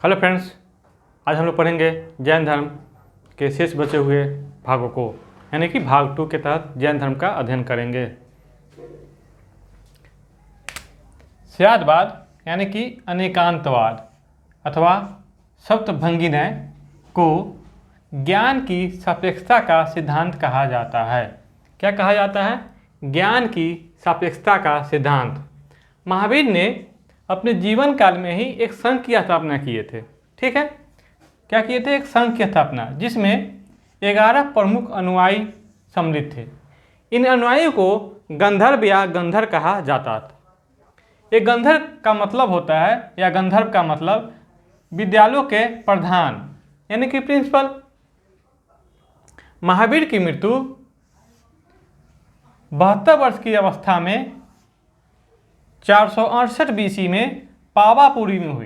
Hello friends, आज हम लोग पढ़ेंगे जैन धर्म के शेष बचे हुए भागों को, यानी कि भाग 2 के तहत जैन धर्म का अध्ययन करेंगे। स्यादवाद यानी कि अनेकांतवाद अथवा सप्तभंगी न्याय को ज्ञान की सापेक्षता का सिद्धांत कहा जाता है। क्या कहा जाता है? ज्ञान की सापेक्षता का सिद्धांत। महावीर ने अपने जीवन काल में ही एक संघ की स्थापना किए थे। ठीक है, क्या किए थे? एक संघ की स्थापना, जिसमें 11 प्रमुख अनुयायी सम्मिलित थे। इन अनुयायियों को गंधर्व या गंधर कहा जाता था। एक गंधर का मतलब होता है, या गंधर्व का मतलब विद्यालयों के प्रधान यानी कि प्रिंसिपल। महावीर की मृत्यु 72 वर्ष की अवस्था में 468 BC में पावापुरी में हुई।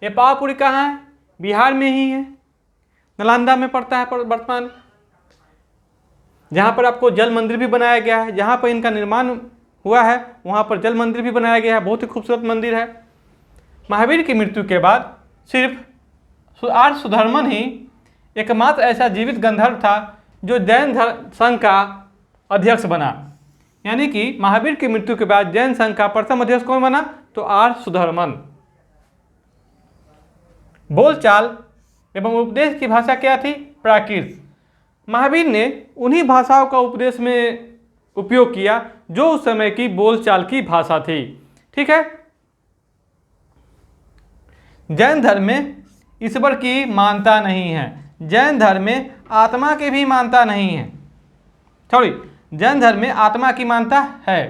ये पावापुरी कहाँ है? बिहार में ही है, नालंदा में पड़ता है वर्तमान, जहाँ पर आपको जल मंदिर भी बनाया गया है। जहाँ पर इनका निर्माण हुआ है वहाँ पर जल मंदिर भी बनाया गया है, बहुत ही खूबसूरत मंदिर है। महावीर की मृत्यु के बाद सिर्फ आर्य सुधर्मन ही एकमात्र ऐसा जीवित गंधर्व था जो जैन संघ का अध्यक्ष बना। यानी कि महावीर की मृत्यु के बाद जैन संघ का प्रथम अध्यक्ष कौन बना? तो आर्य सुधर्मन। बोलचाल एवं उपदेश की भाषा क्या थी? प्राकृत। महावीर ने उन्हीं भाषाओं का उपदेश में उपयोग किया जो उस समय की बोलचाल की भाषा थी। ठीक है। जैन धर्म में ईश्वर की मान्यता नहीं है। जैन धर्म में आत्मा की भी मान्यता नहीं है। जैन धर्म में आत्मा की मान्यता है।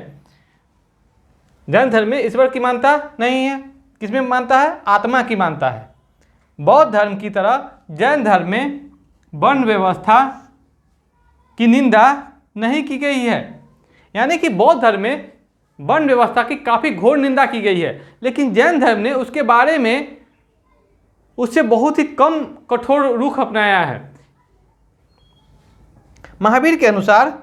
जैन धर्म में ईश्वर की मान्यता नहीं है। किसमें मानता है? आत्मा की मानता है। बौद्ध धर्म की तरह जैन धर्म में वर्ण व्यवस्था की निंदा नहीं की गई है। यानी कि बौद्ध धर्म में वर्ण व्यवस्था की काफ़ी घोर निंदा की गई है, लेकिन जैन धर्म ने उसके बारे में उससे बहुत ही कम कठोर रुख अपनाया है। महावीर के अनुसार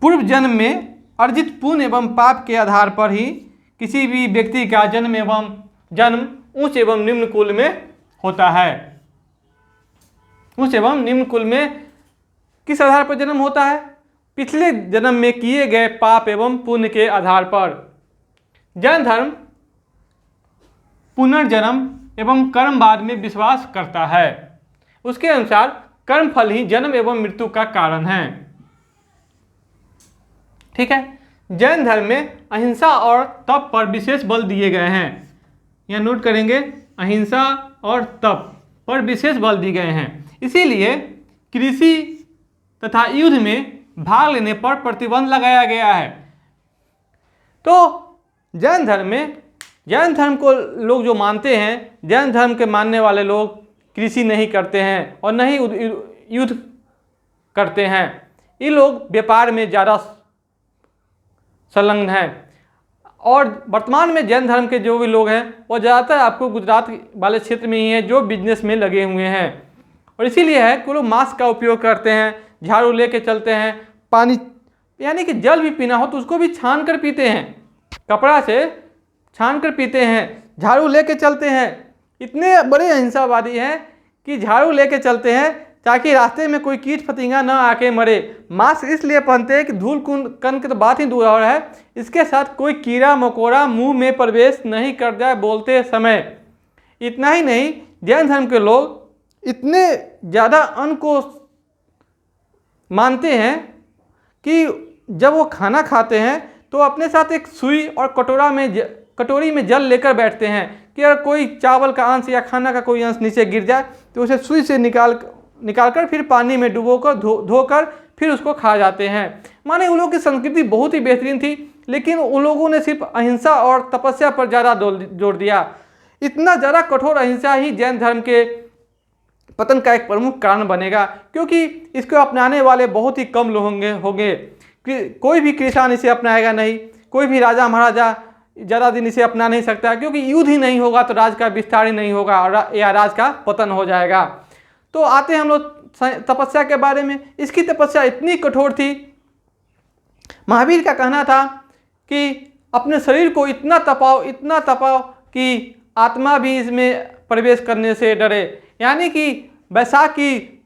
पूर्व जन्म में अर्जित पुण्य एवं पाप के आधार पर ही किसी भी व्यक्ति का जन्म उच्च एवं निम्न कुल में होता है। उच्च एवं निम्न कुल में किस आधार पर जन्म होता है? पिछले जन्म में किए गए पाप एवं पुण्य के आधार पर। जैन धर्म पुनर्जन्म एवं कर्मवाद में विश्वास करता है। उसके अनुसार कर्मफल ही जन्म एवं मृत्यु का कारण है। ठीक है। जैन धर्म में अहिंसा और तप पर विशेष बल दिए गए हैं। यह नोट करेंगे, अहिंसा और तप पर विशेष बल दिए गए हैं। इसीलिए कृषि तथा युद्ध में भाग लेने पर प्रतिबंध लगाया गया है। तो जैन धर्म को लोग जो मानते हैं, जैन धर्म के मानने वाले लोग कृषि नहीं करते हैं और न ही युद्ध करते हैं। ये लोग व्यापार में ज़्यादा संलग्न है। और वर्तमान में जैन धर्म के जो भी लोग हैं वो ज़्यादातर आपको गुजरात वाले क्षेत्र में ही हैं, जो बिजनेस में लगे हुए हैं। और इसीलिए है कि लोग मास्क का उपयोग करते हैं, झाड़ू लेके चलते हैं, पानी यानी कि जल भी पीना हो तो उसको भी छान कर पीते हैं, कपड़ा से छान कर पीते हैं, झाड़ू लेके चलते हैं। इतने बड़े अहिंसावादी हैं कि झाड़ू लेके चलते हैं ताकि रास्ते में कोई कीट फतिंगा ना आके मरे। मास्क इसलिए पहनते हैं कि धूल कण की तो बात ही दूर है, इसके साथ कोई कीड़ा मकोड़ा मुंह में प्रवेश नहीं कर जाए बोलते समय। इतना ही नहीं, जैन धर्म के लोग इतने ज़्यादा अन्न को मानते हैं कि जब वो खाना खाते हैं तो अपने साथ एक सुई और कटोरी में जल लेकर बैठते हैं कि अगर कोई चावल का अंश या खाना का कोई अंश नीचे गिर जाए तो उसे सुई से निकालकर फिर पानी में डुबोकर धोकर फिर उसको खा जाते हैं। माने उन लोगों की संस्कृति बहुत ही बेहतरीन थी, लेकिन उन लोगों ने सिर्फ अहिंसा और तपस्या पर ज़्यादा जोर दिया। इतना ज़्यादा कठोर अहिंसा ही जैन धर्म के पतन का एक प्रमुख कारण बनेगा, क्योंकि इसको अपनाने वाले बहुत ही कम लोग होंगे। कोई भी किसान इसे अपनाएगा नहीं, कोई भी राजा महाराजा ज़्यादा दिन इसे अपना नहीं सकता, क्योंकि युद्ध ही नहीं होगा तो राज का विस्तार ही नहीं होगा और या राज का पतन हो जाएगा। तो आते हैं हम लोग तपस्या के बारे में। इसकी तपस्या इतनी कठोर थी, महावीर का कहना था कि अपने शरीर को इतना तपाओ कि आत्मा भी इसमें प्रवेश करने से डरे। यानी कि बैसाख की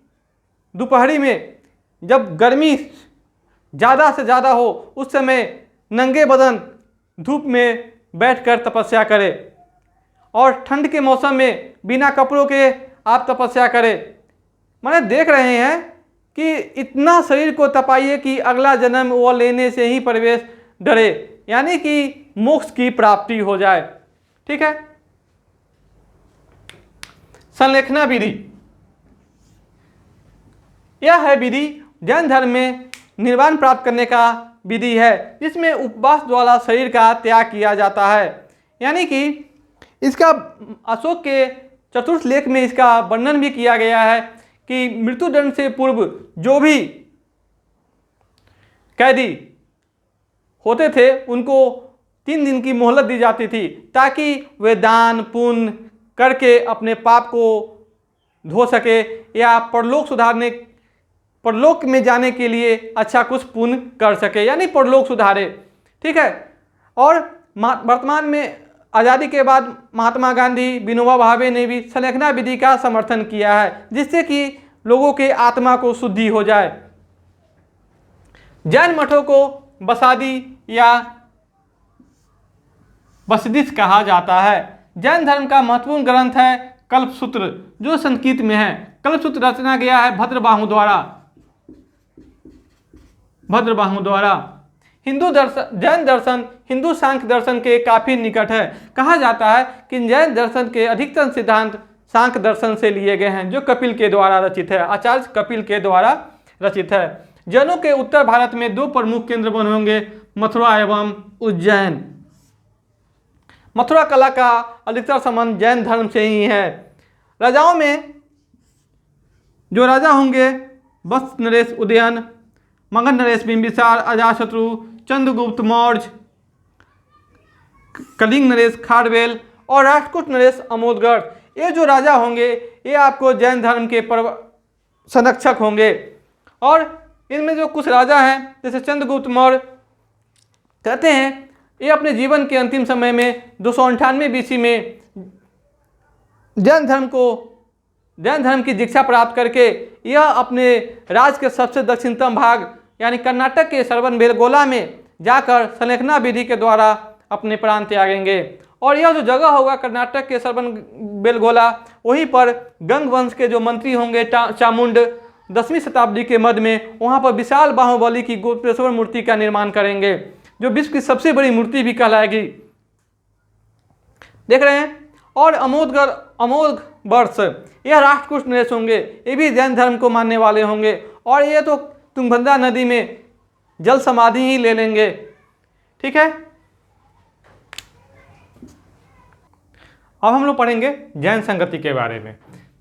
दोपहरी में जब गर्मी ज़्यादा से ज़्यादा हो उस समय नंगे बदन धूप में बैठकर तपस्या करें और ठंड के मौसम में बिना कपड़ों के आप तपस्या करें। माने देख रहे हैं कि इतना शरीर को तपाइए कि अगला जन्म वो लेने से ही प्रवेश डरे, यानी कि मोक्ष की प्राप्ति हो जाए। ठीक है। संलेखना विधि, यह है विधि जैन धर्म में निर्वाण प्राप्त करने का विधि है, जिसमें उपवास द्वारा शरीर का त्याग किया जाता है। यानी कि इसका अशोक के चतुर्थ लेख में इसका वर्णन भी किया गया है कि मृत्युदंड से पूर्व जो भी कैदी होते थे उनको 3 दिन की मोहलत दी जाती थी, ताकि वे दान पुण्य करके अपने पाप को धो सके या परलोक में जाने के लिए अच्छा कुछ पुण्य कर सके, यानी परलोक सुधारे। ठीक है। और वर्तमान में आज़ादी के बाद महात्मा गांधी, विनोबा भावे ने भी संलेखना विधि का समर्थन किया है, जिससे कि लोगों के आत्मा को शुद्धि हो जाए। जैन मठों को बसादी या बसदिश कहा जाता है। जैन धर्म का महत्वपूर्ण ग्रंथ है कल्पसूत्र, जो संस्कृत में है। कल्पसूत्र रचना गया है भद्रबाहु द्वारा। जैन दर्शन हिंदू सांख्य दर्शन के काफी निकट है। कहा जाता है कि जैन दर्शन के अधिकतर सिद्धांत सांख्य दर्शन से लिए गए हैं, जो कपिल के द्वारा रचित है, आचार्य कपिल के द्वारा रचित है। जैनों के उत्तर भारत में 2 प्रमुख केंद्र बने होंगे, मथुरा एवं उज्जैन। मथुरा कला का अधिकतर संबंध जैन धर्म से ही है। राजाओं में जो राजा होंगे, वत्स नरेश उदयन, मगध नरेश बिंबिसार, अजातशत्रु, चंद्रगुप्त मौर्य, कलिंग नरेश खारवेल और राष्ट्रकूट नरेश अमोदगढ़, ये जो राजा होंगे ये आपको जैन धर्म के संरक्षक होंगे। और इनमें जो कुछ राजा हैं, जैसे चंद्रगुप्त मौर्य, कहते हैं ये अपने जीवन के अंतिम समय में 298 BC में जैन धर्म की दीक्षा प्राप्त करके यह अपने राज्य के सबसे दक्षिणतम भाग यानी कर्नाटक के श्रवणबेलगोला में जाकर संलेखना विधि के द्वारा अपने प्राण त्यागेंगे। और यह जो जगह होगा कर्नाटक के श्रवणबेलगोला, वहीं पर गंग वंश के जो मंत्री होंगे चामुंड 10वीं शताब्दी के मध्य में वहाँ पर विशाल बाहुबली की गोपेश्वर मूर्ति का निर्माण करेंगे, जो विश्व की सबसे बड़ी मूर्ति भी कहलाएगी। देख रहे हैं। और अमोघ वर्ष यह राष्ट्रकूट नरेश होंगे, ये भी जैन धर्म को मानने वाले होंगे और ये तो तुंगभद्रा नदी में जल समाधि ही ले लेंगे। ठीक है। अब हम लोग पढ़ेंगे जैन संगति के बारे में।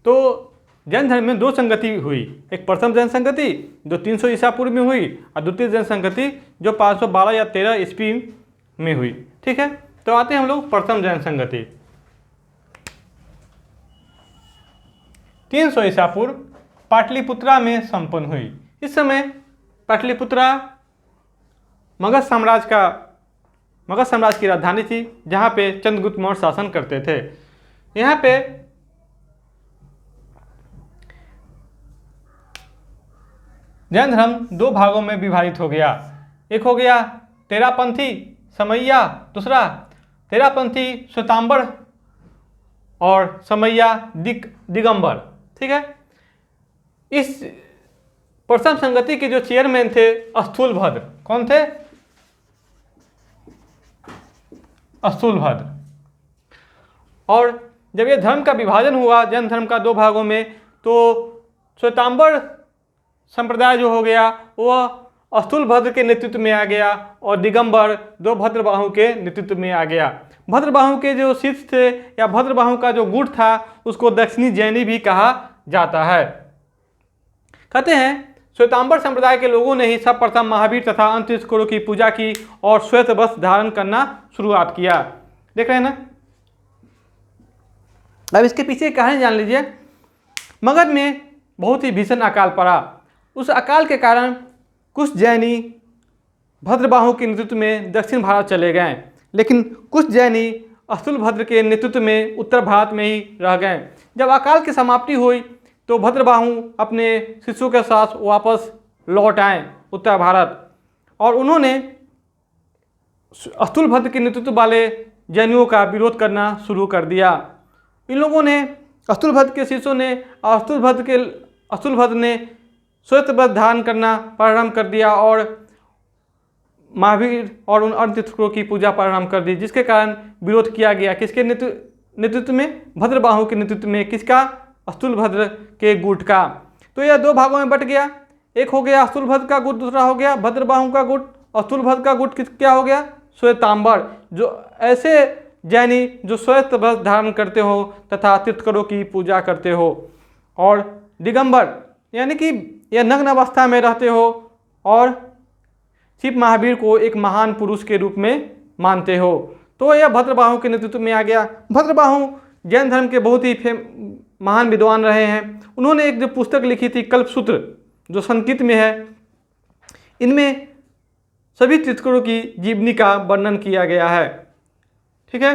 तो जैन धर्म में 2 संगति हुई, एक प्रथम जैन संगति जो 300 ईसा पूर्व में हुई और द्वितीय जैन संगति जो 512 या 13 ईस्वी में हुई। ठीक है। तो आते हैं हम लोग प्रथम जैन संगति। 300 ईसा पूर्व पाटलिपुत्रा में संपन्न हुई। इस समय पाटलिपुत्रा मगध साम्राज्य की राजधानी थी, जहाँ पे चंद्रगुप्त मौर्य शासन करते थे। यहाँ पे जैन धर्म 2 भागों में विभाजित हो गया। एक हो गया तेरापंथी समैया, दूसरा तेरापंथी श्वेतांबर और समैया दिगंबर। ठीक है। इस प्रथम संगति के जो चेयरमैन थे स्थूलभद्र। कौन थे? स्थूलभद्र। और जब ये धर्म का विभाजन हुआ जैन धर्म का 2 भागों में, तो श्वेतांबर संप्रदाय जो हो गया वह स्थूलभद्र के नेतृत्व में आ गया और दिगंबर 2 भद्रबाहु के नेतृत्व में आ गया। भद्रबाहु के जो शिष्य थे या भद्रबाहु का जो गुट था उसको दक्षिणी जैनी भी कहा जाता है। कहते हैं श्वेतांबर संप्रदाय के लोगों ने ही सर्वप्रथम महावीर तथा अंतरिक्षकों की पूजा की और श्वेत वस्त्र धारण करना शुरुआत किया। देख रहे हैं ना। अब इसके पीछे कहानी जान लीजिए। मगध में बहुत ही भीषण अकाल पड़ा। उस अकाल के कारण कुछ जैनी भद्रबाहु के नेतृत्व में दक्षिण भारत चले गए, लेकिन कुछ जैनी स्थूलभद्र के नेतृत्व में उत्तर भारत में ही रह गए। जब अकाल की समाप्ति हुई तो भद्रबाहु अपने शिष्यों के साथ वापस लौट आए उत्तर भारत, और उन्होंने स्थूलभद्र के नेतृत्व वाले जैनियों का विरोध करना शुरू कर दिया। इन लोगों ने, स्थूलभद्र के शिष्यों ने, स्थूलभद्र ने श्वेत वस्त्र धारण करना प्रारंभ कर दिया और महावीर और उन अन्य तीर्थंकरों की पूजा प्रारंभ कर दी, जिसके कारण विरोध किया गया। किसके नेतृत्व में? भद्रबाहु के नेतृत्व में। किसका? स्थूलभद्र के गुट का। तो यह दो भागों में बट गया। एक हो गया स्थूलभद्र का गुट, दूसरा हो गया भद्रबाहु का गुट। स्थूलभद्र का गुट क्या हो गया? श्वेतांबर, जो ऐसे जैनी जो श्वेत वस्त्र धारण करते हो तथा तीर्थंकरों की पूजा करते हो, और दिगंबर यानी कि यह नग्न अवस्था में रहते हो और शिव महावीर को एक महान पुरुष के रूप में मानते हो। तो यह भद्रबाहु के नेतृत्व में आ गया। भद्रबाहु जैन धर्म के बहुत ही महान विद्वान रहे हैं। उन्होंने एक जो पुस्तक लिखी थी कल्पसूत्र, जो संस्कृत में है, इनमें सभी तीर्थंकरों की जीवनी का वर्णन किया गया है। ठीक है।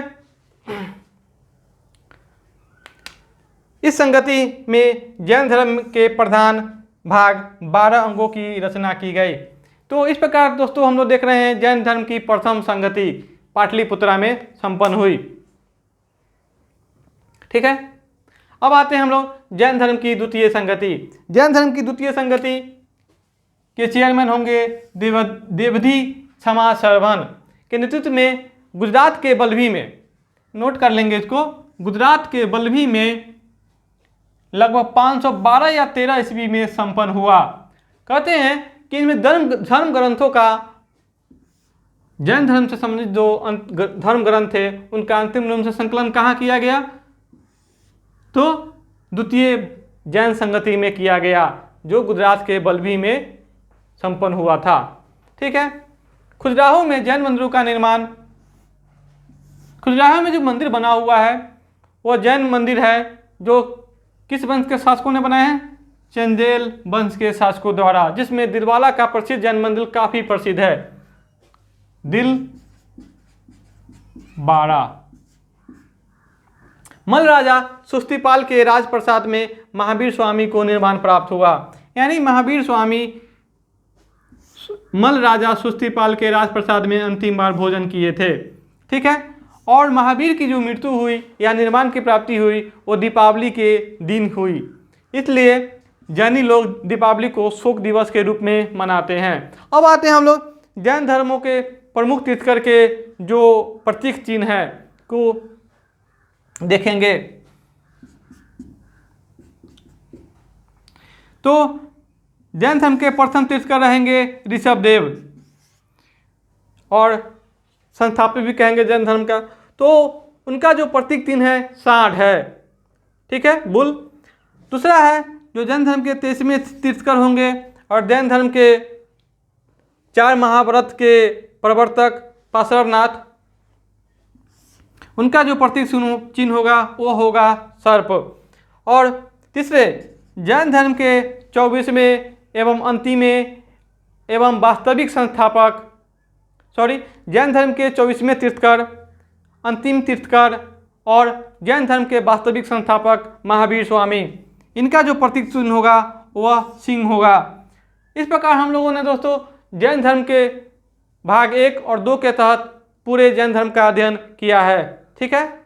इस संगति में जैन धर्म के प्रधान भाग 12 अंगों की रचना की गई। तो इस प्रकार दोस्तों हम लोग देख रहे हैं जैन धर्म की प्रथम संगति पाटलिपुत्रा में संपन्न हुई। ठीक है। अब आते हैं हम लोग जैन धर्म की द्वितीय संगति। जैन धर्म की द्वितीय संगति के चेयरमैन होंगे देवधी क्षमा श्रवण के नेतृत्व में गुजरात के बल्लभी में, नोट कर लेंगे इसको, गुजरात के बल्लभी में लगभग 512 या 13 ईस्वी में संपन्न हुआ। कहते हैं कि इनमें धर्म ग्रंथों का, जैन धर्म से संबंधित जो धर्म ग्रंथ थे उनका अंतिम रूप से संकलन कहाँ किया गया? तो द्वितीय जैन संगति में किया गया, जो गुजरात के बल्लभी में संपन्न हुआ था। ठीक है। खजुराहो में जैन मंदिरों का निर्माण, खजुराहो में जो मंदिर बना हुआ है वह जैन मंदिर है, जो किस वंश के शासकों ने बनाए हैं? चंदेल वंश के शासकों द्वारा, जिसमें दिलवाला का प्रसिद्ध जैन मंदिर काफी प्रसिद्ध है, दिलवाड़ा। मल राजा सुस्तिपाल के राजप्रसाद में महावीर स्वामी को निर्माण प्राप्त हुआ। यानी महावीर स्वामी मल राजा सुस्तिपाल के राजप्रसाद में अंतिम बार भोजन किए थे। ठीक है। और महावीर की जो मृत्यु हुई या निर्माण की प्राप्ति हुई वो दीपावली के दिन हुई, इसलिए जैनी लोग दीपावली को शोक दिवस के रूप में मनाते हैं। अब आते हैं हम लोग जैन धर्मों के प्रमुख तीर्थंकर के जो प्रतीक चिन्ह है को देखेंगे। तो जैन धर्म के प्रथम तीर्थंकर रहेंगे ऋषभदेव, और संस्थापक भी कहेंगे जैन धर्म का। तो उनका जो प्रतीक चिन्ह है सांड है। ठीक है, बुल। दूसरा है जो जैन धर्म के 23वें तीर्थंकर होंगे और जैन धर्म के 4 महाव्रत के प्रवर्तक पार्श्वनाथ, उनका जो प्रतीक चिन्ह होगा वो होगा सर्प। और तीसरे जैन धर्म के 24वें एवं अंतिमें एवं वास्तविक संस्थापक, जैन धर्म के 24वें तीर्थंकर, अंतिम तीर्थंकर और जैन धर्म के वास्तविक संस्थापक महावीर स्वामी, इनका जो प्रतीक चिन्ह होगा वह सिंह होगा। इस प्रकार हम लोगों ने दोस्तों जैन धर्म के भाग 1 और 2 के तहत पूरे जैन धर्म का अध्ययन किया है। ठीक है।